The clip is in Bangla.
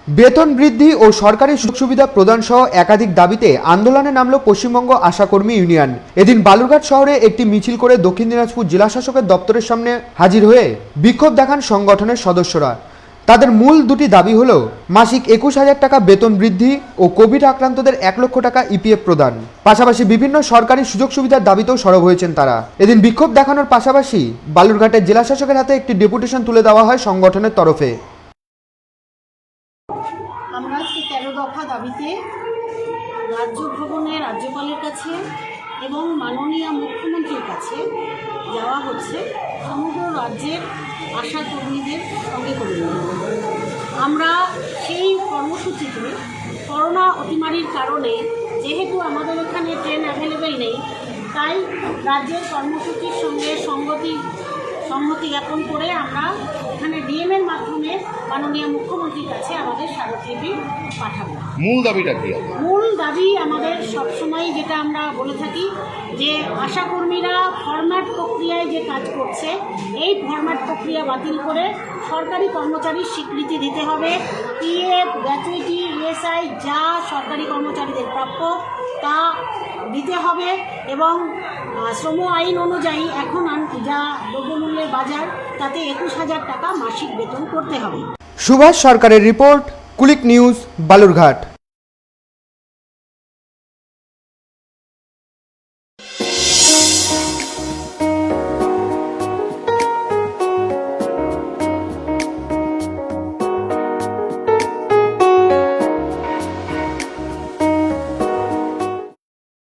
বেতন বৃদ্ধি ও সরকারি সুযোগ সুবিধা প্রদান সহ একাধিক দাবিতে আন্দোলনে নামল পশ্চিমবঙ্গ আশাকর্মী ইউনিয়ন। এদিন বালুরঘাট শহরে একটি মিছিল করে দক্ষিণ দিনাজপুর জেলা শাসকের দপ্তরের সামনে হাজির হয়ে বিক্ষোভ দেখান সংগঠনের সদস্যরা। তাদের মূল দুটি দাবি হল মাসিক 21,000 টাকা বেতন বৃদ্ধি ও কোভিড আক্রান্তদের 1 লক্ষ টাকা ইপিএফ প্রদান। পাশাপাশি বিভিন্ন সরকারি সুযোগ সুবিধার দাবিতেও সরব হয়েছেন তারা। এদিন বিক্ষোভ দেখানোর পাশাপাশি বালুরঘাটের জেলা শাসকের হাতে একটি ডেপুটেশন তুলে দেওয়া হয় সংগঠনের তরফে। আমরা আজকে 13 দফা দাবিতে রাজ্য ভবনে রাজ্যপালের কাছে এবং মাননীয় মুখ্যমন্ত্রীর কাছে যাওয়া হচ্ছে সমগ্র রাজ্যের আশা কর্মীদের সঙ্গে করে। আমরা সেই কর্মসূচিতে করোনা অতিমারির কারণে যেহেতু আমাদের এখানে ট্রেন অ্যাভেলেবেল নেই, তাই রাজ্যের কর্মসূচির সঙ্গে সংহতি জ্ঞাপন করে আমরা এখানে ডিএমের মাধ্যমে মাননীয় মুখ্যমন্ত্রীর কাছে আমাদের স্মারকলিপি পাঠাবো। মূল দাবিটা কি? মূল দাবি আমাদের সবসময় যেটা আমরা বলে থাকি যে আশাকর্মীরা ফরম্যাট প্রক্রিয়ায় যে কাজ করছে, এই ফরম্যাট প্রক্রিয়া বাতিল করে সরকারি কর্মচারীর স্বীকৃতি দিতে হবে। পিএফ, গ্র্যাচুইটি, ইএসআই যা সরকারি কর্মচারীদের প্রাপ্য তা দিতে হবে এবং শ্রম আইন অনুযায়ী এখন যা দ্রব্যমূল্যের বাজার তাতে 21,000 টাকা মাসিক বেতন করতে হবে। সুভাষ সরকারের রিপোর্ট, কুলিক নিউজ, বালুরঘাট।